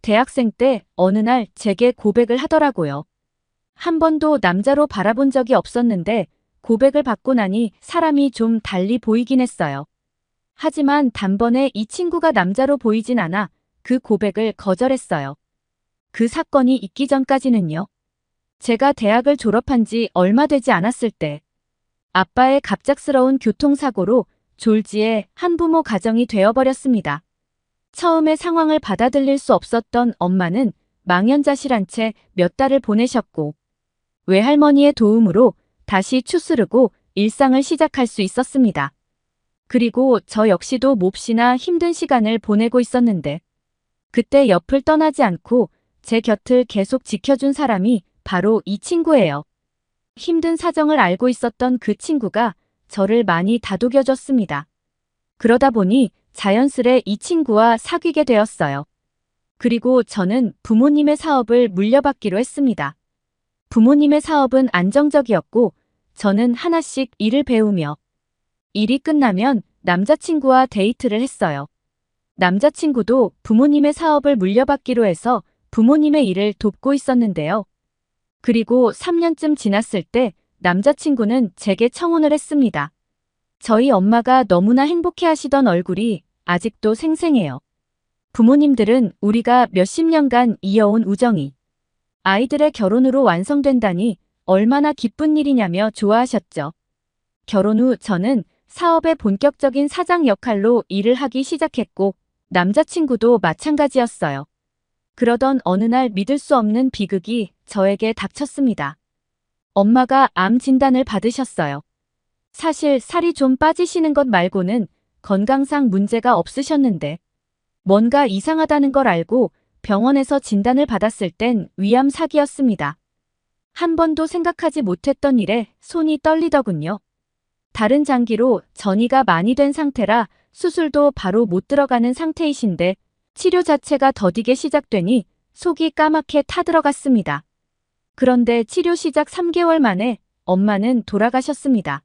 대학생 때 어느 날 제게 고백을 하더라고요. 한 번도 남자로 바라본 적이 없었는데 고백을 받고 나니 사람이 좀 달리 보이긴 했어요. 하지만 단번에 이 친구가 남자로 보이진 않아 그 고백을 거절했어요. 그 사건이 있기 전까지는요. 제가 대학을 졸업한 지 얼마 되지 않았을 때 아빠의 갑작스러운 교통사고로 졸지에 한부모 가정이 되어버렸습니다. 처음에 상황을 받아들일 수 없었던 엄마는 망연자실한 채 몇 달을 보내셨고 외할머니의 도움으로 다시 추스르고 일상을 시작할 수 있었습니다. 그리고 저 역시도 몹시나 힘든 시간을 보내고 있었는데 그때 옆을 떠나지 않고 제 곁을 계속 지켜준 사람이 바로 이 친구예요. 힘든 사정을 알고 있었던 그 친구가 저를 많이 다독여줬습니다. 그러다 보니 자연스레 이 친구와 사귀게 되었어요. 그리고 저는 부모님의 사업을 물려받기로 했습니다. 부모님의 사업은 안정적이었고 저는 하나씩 일을 배우며 일이 끝나면 남자친구와 데이트를 했어요. 남자친구도 부모님의 사업을 물려받기로 해서 부모님의 일을 돕고 있었는데요. 그리고 3년쯤 지났을 때 남자친구는 제게 청혼을 했습니다. 저희 엄마가 너무나 행복해하시던 얼굴이 아직도 생생해요. 부모님들은 우리가 몇십 년간 이어온 우정이 아이들의 결혼으로 완성된다니 얼마나 기쁜 일이냐며 좋아하셨죠. 결혼 후 저는 사업의 본격적인 사장 역할로 일을 하기 시작했고 남자친구도 마찬가지였어요. 그러던 어느 날 믿을 수 없는 비극이 저에게 닥쳤습니다. 엄마가 암 진단을 받으셨어요. 사실 살이 좀 빠지시는 것 말고는 건강상 문제가 없으셨는데 뭔가 이상하다는 걸 알고 병원에서 진단을 받았을 땐 위암 사기였습니다. 한 번도 생각하지 못했던 일에 손이 떨리더군요. 다른 장기로 전이가 많이 된 상태라 수술도 바로 못 들어가는 상태이신데 치료 자체가 더디게 시작되니 속이 까맣게 타들어갔습니다. 그런데 치료 시작 3개월 만에 엄마는 돌아가셨습니다.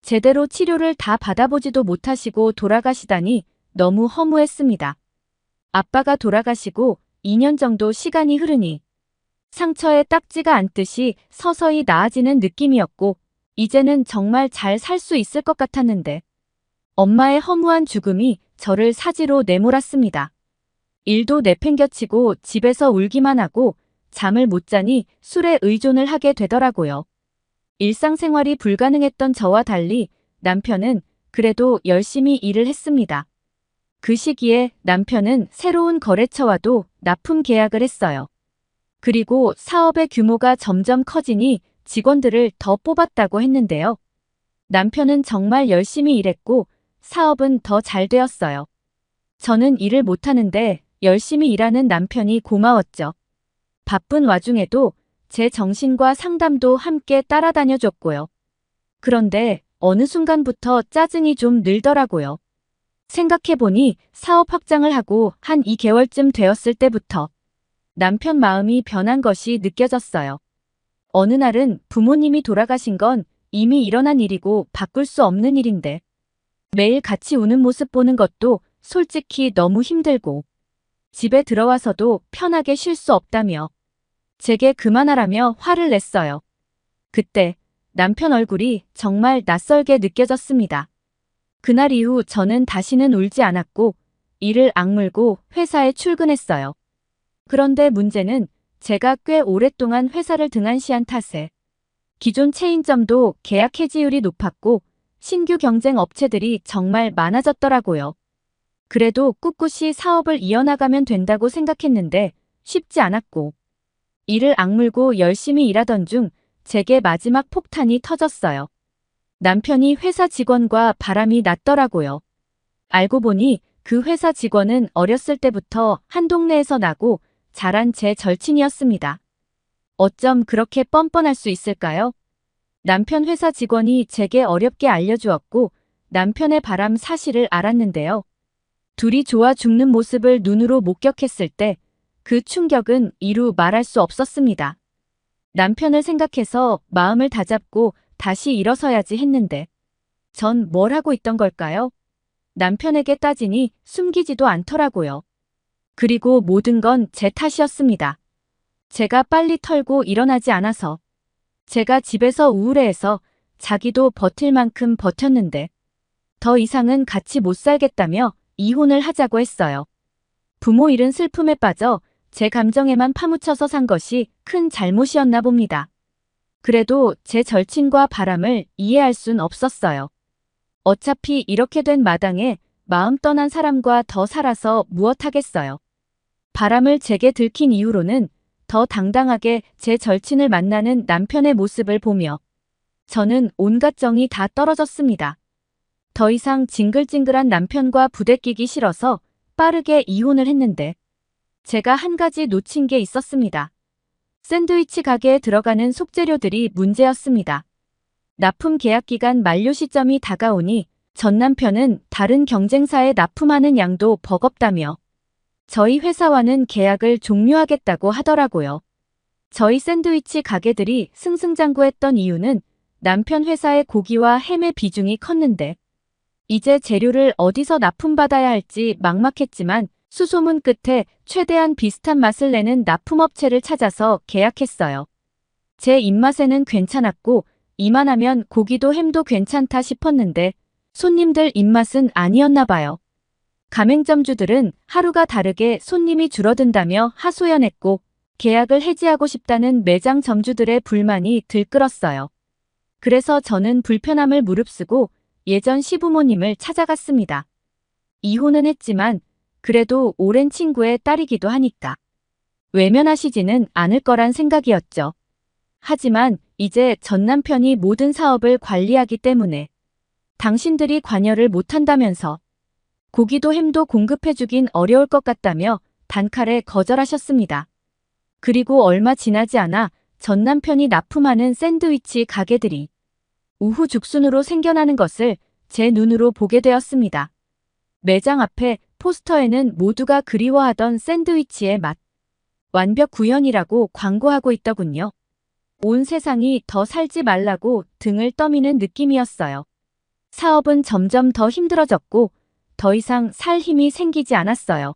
제대로 치료를 다 받아보지도 못하시고 돌아가시다니 너무 허무했습니다. 아빠가 돌아가시고 2년 정도 시간이 흐르니 상처에 딱지가 앉듯이 서서히 나아지는 느낌이었고 이제는 정말 잘 살 수 있을 것 같았는데 엄마의 허무한 죽음이 저를 사지로 내몰았습니다. 일도 내팽겨치고 집에서 울기만 하고 잠을 못 자니 술에 의존을 하게 되더라고요. 일상생활이 불가능했던 저와 달리 남편은 그래도 열심히 일을 했습니다. 그 시기에 남편은 새로운 거래처와도 납품 계약을 했어요. 그리고 사업의 규모가 점점 커지니 직원들을 더 뽑았다고 했는데요. 남편은 정말 열심히 일했고 사업은 더 잘 되었어요. 저는 일을 못하는데 열심히 일하는 남편이 고마웠죠. 바쁜 와중에도 제 정신과 상담도 함께 따라다녀줬고요. 그런데 어느 순간부터 짜증이 좀 늘더라고요. 생각해보니 사업 확장을 하고 한 2개월쯤 되었을 때부터 남편 마음이 변한 것이 느껴졌어요. 어느 날은 부모님이 돌아가신 건 이미 일어난 일이고 바꿀 수 없는 일인데 매일 같이 우는 모습 보는 것도 솔직히 너무 힘들고 집에 들어와서도 편하게 쉴 수 없다며 제게 그만하라며 화를 냈어요. 그때 남편 얼굴이 정말 낯설게 느껴졌습니다. 그날 이후 저는 다시는 울지 않았고 이를 악물고 회사에 출근했어요. 그런데 문제는 제가 꽤 오랫동안 회사를 등한시한 탓에 기존 체인점도 계약 해지율이 높았고 신규 경쟁 업체들이 정말 많아졌더라고요. 그래도 꿋꿋이 사업을 이어나가면 된다고 생각했는데 쉽지 않았고 이를 악물고 열심히 일하던 중 제게 마지막 폭탄이 터졌어요. 남편이 회사 직원과 바람이 났더라고요. 알고 보니 그 회사 직원은 어렸을 때부터 한 동네에서 나고 자란 제 절친이었습니다. 어쩜 그렇게 뻔뻔할 수 있을까요? 남편 회사 직원이 제게 어렵게 알려주었고 남편의 바람 사실을 알았는데요. 둘이 좋아 죽는 모습을 눈으로 목격했을 때 그 충격은 이루 말할 수 없었습니다. 남편을 생각해서 마음을 다잡고 다시 일어서야지 했는데 전 뭘 하고 있던 걸까요? 남편에게 따지니 숨기지도 않더라고요. 그리고 모든 건 제 탓이었습니다. 제가 빨리 털고 일어나지 않아서. 제가 집에서 우울해해서 자기도 버틸 만큼 버텼는데 더 이상은 같이 못 살겠다며 이혼을 하자고 했어요. 부모 잃은 슬픔에 빠져 제 감정에만 파묻혀서 산 것이 큰 잘못이었나 봅니다. 그래도 제 절친과 바람을 이해할 순 없었어요. 어차피 이렇게 된 마당에 마음 떠난 사람과 더 살아서 무엇하겠어요. 바람을 제게 들킨 이후로는 더 당당하게 제 절친을 만나는 남편의 모습을 보며 저는 온갖 정이 다 떨어졌습니다. 더 이상 징글징글한 남편과 부대끼기 싫어서 빠르게 이혼을 했는데 제가 한 가지 놓친 게 있었습니다. 샌드위치 가게에 들어가는 속재료들이 문제였습니다. 납품 계약 기간 만료 시점이 다가오니 전 남편은 다른 경쟁사에 납품하는 양도 버겁다며 저희 회사와는 계약을 종료하겠다고 하더라고요. 저희 샌드위치 가게들이 승승장구했던 이유는 남편 회사의 고기와 햄의 비중이 컸는데 이제 재료를 어디서 납품받아야 할지 막막했지만 수소문 끝에 최대한 비슷한 맛을 내는 납품업체를 찾아서 계약했어요. 제 입맛에는 괜찮았고 이만하면 고기도 햄도 괜찮다 싶었는데 손님들 입맛은 아니었나 봐요. 가맹점주들은 하루가 다르게 손님이 줄어든다며 하소연했고 계약을 해지하고 싶다는 매장 점주들의 불만이 들끓었어요. 그래서 저는 불편함을 무릅쓰고 예전 시부모님을 찾아갔습니다. 이혼은 했지만 그래도 오랜 친구의 딸이기도 하니까 외면하시지는 않을 거란 생각이었죠. 하지만 이제 전 남편이 모든 사업을 관리하기 때문에 당신들이 관여를 못한다면서 고기도 햄도 공급해주긴 어려울 것 같다며 단칼에 거절하셨습니다. 그리고 얼마 지나지 않아 전 남편이 납품하는 샌드위치 가게들이 우후죽순으로 생겨나는 것을 제 눈으로 보게 되었습니다. 매장 앞에 포스터에는 모두가 그리워하던 샌드위치의 맛, 완벽 구현이라고 광고하고 있더군요. 온 세상이 더 살지 말라고 등을 떠미는 느낌이었어요. 사업은 점점 더 힘들어졌고 더 이상 살 힘이 생기지 않았어요.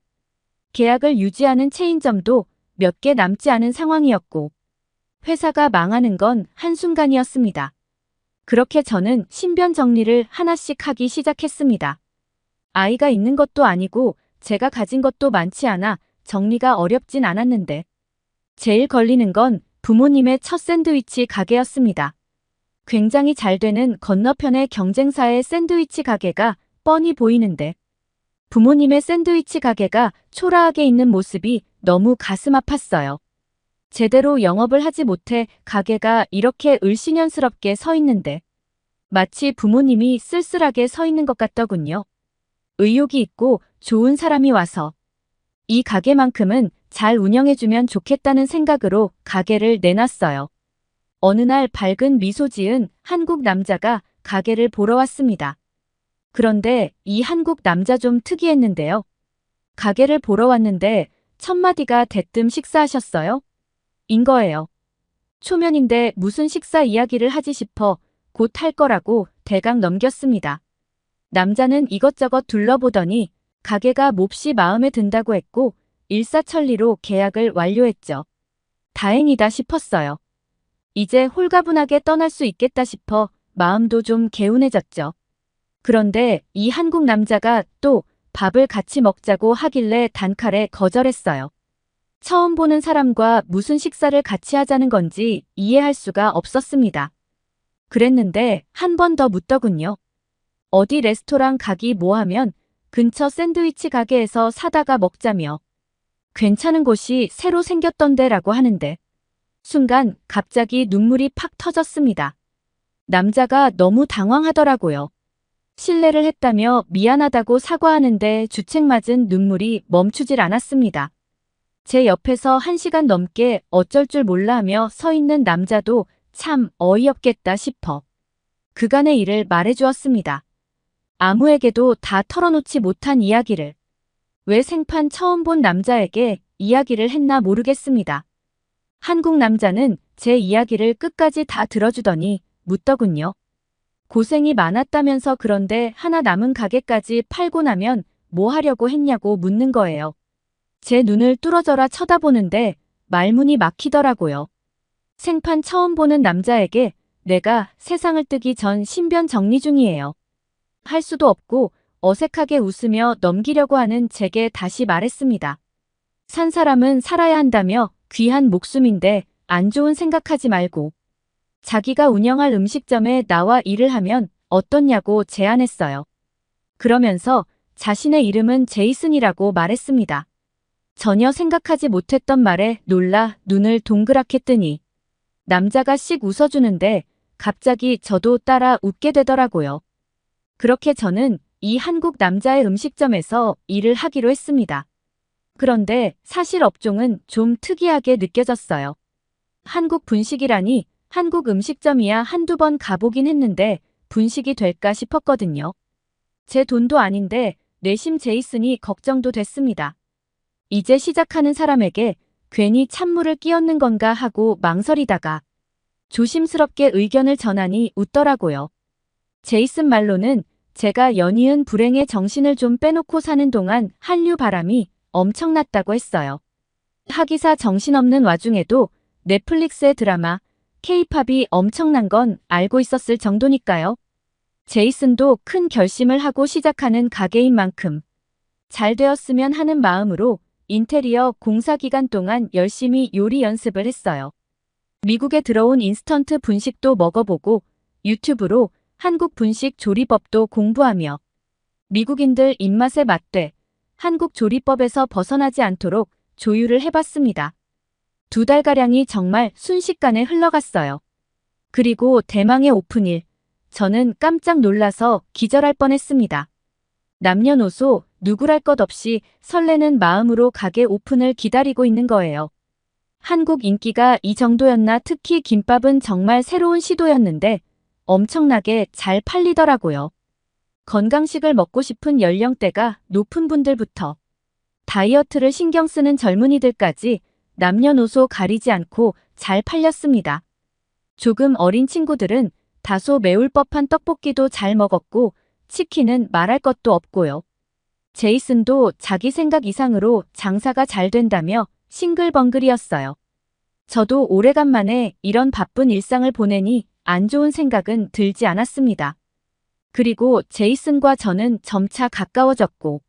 계약을 유지하는 체인점도 몇 개 남지 않은 상황이었고 회사가 망하는 건 한순간이었습니다. 그렇게 저는 신변 정리를 하나씩 하기 시작했습니다. 아이가 있는 것도 아니고 제가 가진 것도 많지 않아 정리가 어렵진 않았는데 제일 걸리는 건 부모님의 첫 샌드위치 가게였습니다. 굉장히 잘 되는 건너편의 경쟁사의 샌드위치 가게가 뻔히 보이는데 부모님의 샌드위치 가게가 초라하게 있는 모습이 너무 가슴 아팠어요. 제대로 영업을 하지 못해 가게가 이렇게 을씨년스럽게 서 있는데 마치 부모님이 쓸쓸하게 서 있는 것 같더군요. 의욕이 있고 좋은 사람이 와서 이 가게만큼은 잘 운영해주면 좋겠다는 생각으로 가게를 내놨어요. 어느 날 밝은 미소 지은 한국 남자가 가게를 보러 왔습니다. 그런데 이 한국 남자 좀 특이했는데요. 가게를 보러 왔는데 첫 마디가 대뜸 식사하셨어요? 인 거예요. 초면인데 무슨 식사 이야기를 하지 싶어 곧 할 거라고 대강 넘겼습니다. 남자는 이것저것 둘러보더니 가게가 몹시 마음에 든다고 했고 일사천리로 계약을 완료했죠. 다행이다 싶었어요. 이제 홀가분하게 떠날 수 있겠다 싶어 마음도 좀 개운해졌죠. 그런데 이 한국 남자가 또 밥을 같이 먹자고 하길래 단칼에 거절했어요. 처음 보는 사람과 무슨 식사를 같이 하자는 건지 이해할 수가 없었습니다. 그랬는데 한 번 더 묻더군요. 어디 레스토랑 가기 뭐하면 근처 샌드위치 가게에서 사다가 먹자며 괜찮은 곳이 새로 생겼던데 라고 하는데 순간 갑자기 눈물이 팍 터졌습니다. 남자가 너무 당황하더라고요. 실례를 했다며 미안하다고 사과하는데 주책맞은 눈물이 멈추질 않았습니다. 제 옆에서 1시간 넘게 어쩔 줄 몰라 하며 서 있는 남자도 참 어이없겠다 싶어 그간의 일을 말해주었습니다. 아무에게도 다 털어놓지 못한 이야기를. 왜 생판 처음 본 남자에게 이야기를 했나 모르겠습니다. 한국 남자는 제 이야기를 끝까지 다 들어주더니 묻더군요. 고생이 많았다면서 그런데 하나 남은 가게까지 팔고 나면 뭐 하려고 했냐고 묻는 거예요. 제 눈을 뚫어져라 쳐다보는데 말문이 막히더라고요. 생판 처음 보는 남자에게 내가 세상을 뜨기 전 신변 정리 중이에요. 할 수도 없고 어색하게 웃으며 넘기려고 하는 제게 다시 말했습니다. 산 사람은 살아야 한다며 귀한 목숨인데 안 좋은 생각하지 말고 자기가 운영할 음식점에 나와 일을 하면 어떻냐고 제안했어요. 그러면서 자신의 이름은 제이슨이라고 말했습니다. 전혀 생각하지 못했던 말에 놀라 눈을 동그랗게 뜨니 남자가 씩 웃어주는데 갑자기 저도 따라 웃게 되더라고요. 그렇게 저는 이 한국 남자의 음식점에서 일을 하기로 했습니다. 그런데 사실 업종은 좀 특이하게 느껴졌어요. 한국 분식이라니 한국 음식점이야 한두 번 가보긴 했는데 분식이 될까 싶었거든요. 제 돈도 아닌데 내심 제이슨이 걱정도 됐습니다. 이제 시작하는 사람에게 괜히 찬물을 끼얹는 건가 하고 망설이다가 조심스럽게 의견을 전하니 웃더라고요. 제이슨 말로는 제가 연이은 불행의 정신을 좀 빼놓고 사는 동안 한류 바람이 엄청났다고 했어요. 하기사 정신없는 와중에도 넷플릭스의 드라마 K-팝이 엄청난 건 알고 있었을 정도니까요. 제이슨도 큰 결심을 하고 시작하는 가게인 만큼 잘 되었으면 하는 마음으로 인테리어 공사 기간 동안 열심히 요리 연습을 했어요. 미국에 들어온 인스턴트 분식도 먹어보고 유튜브로 한국 분식 조리법도 공부하며 미국인들 입맛에 맞되 한국 조리법에서 벗어나지 않도록 조율을 해봤습니다. 2달가량이 정말 순식간에 흘러갔어요. 그리고 대망의 오픈일, 저는 깜짝 놀라서 기절할 뻔했습니다. 남녀노소 누구랄 것 없이 설레는 마음으로 가게 오픈을 기다리고 있는 거예요. 한국 인기가 이 정도였나. 특히 김밥은 정말 새로운 시도였는데 엄청나게 잘 팔리더라고요. 건강식을 먹고 싶은 연령대가 높은 분들부터 다이어트를 신경 쓰는 젊은이들까지 남녀노소 가리지 않고 잘 팔렸습니다. 조금 어린 친구들은 다소 매울 법한 떡볶이도 잘 먹었고 치킨은 말할 것도 없고요. 제이슨도 자기 생각 이상으로 장사가 잘 된다며 싱글벙글이었어요. 저도 오래간만에 이런 바쁜 일상을 보내니 안 좋은 생각은 들지 않았습니다. 그리고 제이슨과 저는 점차 가까워졌고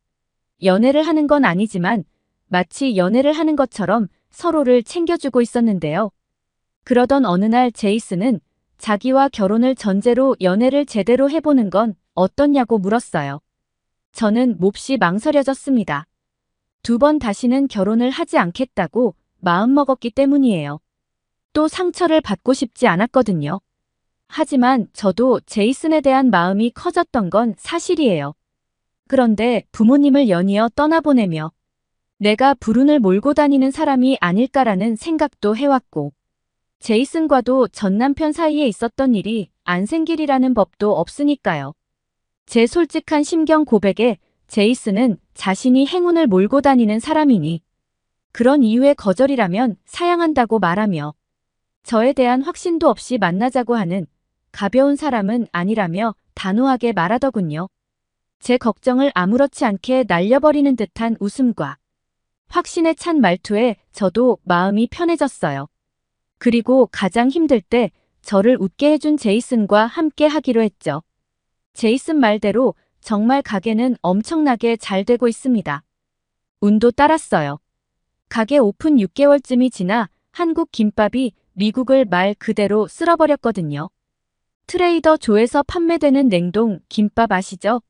연애를 하는 건 아니지만 마치 연애를 하는 것처럼 서로를 챙겨주고 있었는데요. 그러던 어느 날 제이슨은 자기와 결혼을 전제로 연애를 제대로 해보는 건 어떻냐고 물었어요. 저는 몹시 망설여졌습니다. 2번 다시는 결혼을 하지 않겠다고 마음먹었기 때문이에요. 또 상처를 받고 싶지 않았거든요. 하지만 저도 제이슨에 대한 마음이 커졌던 건 사실이에요. 그런데 부모님을 연이어 떠나보내며 내가 불운을 몰고 다니는 사람이 아닐까라는 생각도 해왔고 제이슨과도 전남편 사이에 있었던 일이 안 생길이라는 법도 없으니까요. 제 솔직한 심경 고백에 제이슨은 자신이 행운을 몰고 다니는 사람이니 그런 이유의 거절이라면 사양한다고 말하며 저에 대한 확신도 없이 만나자고 하는 가벼운 사람은 아니라며 단호하게 말하더군요. 제 걱정을 아무렇지 않게 날려버리는 듯한 웃음과 확신에 찬 말투에 저도 마음이 편해졌어요. 그리고 가장 힘들 때 저를 웃게 해준 제이슨과 함께 하기로 했죠. 제이슨 말대로 정말 가게는 엄청나게 잘 되고 있습니다. 운도 따랐어요. 가게 오픈 6개월쯤이 지나 한국 김밥이 미국을 말 그대로 쓸어버렸거든요. 트레이더 조에서 판매되는 냉동 김밥 아시죠?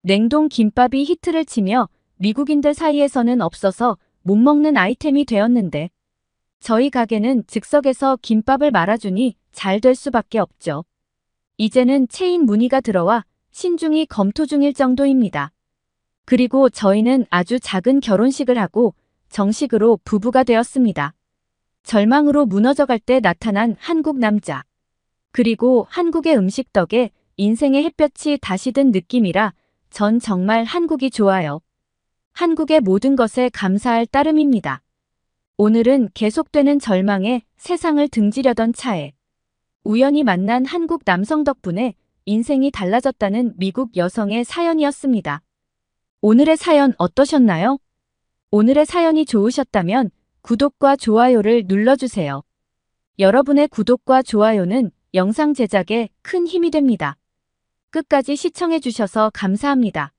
냉동 김밥이 히트를 치며 미국인들 사이에서는 없어서 못 먹는 아이템이 되었는데 저희 가게는 즉석에서 김밥을 말아주니 잘 될 수밖에 없죠. 이제는 체인 문의가 들어와 신중히 검토 중일 정도입니다. 그리고 저희는 아주 작은 결혼식을 하고 정식으로 부부가 되었습니다. 절망으로 무너져갈 때 나타난 한국 남자. 그리고 한국의 음식 덕에 인생의 햇볕이 다시 든 느낌이라 전 정말 한국이 좋아요. 한국의 모든 것에 감사할 따름입니다. 오늘은 계속되는 절망에 세상을 등지려던 차에 우연히 만난 한국 남성 덕분에 인생이 달라졌다는 미국 여성의 사연이었습니다. 오늘의 사연 어떠셨나요? 오늘의 사연이 좋으셨다면 구독과 좋아요를 눌러주세요. 여러분의 구독과 좋아요는 영상 제작에 큰 힘이 됩니다. 끝까지 시청해주셔서 감사합니다.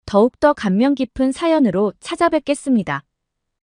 더욱더 감명 깊은 사연으로 찾아뵙겠습니다.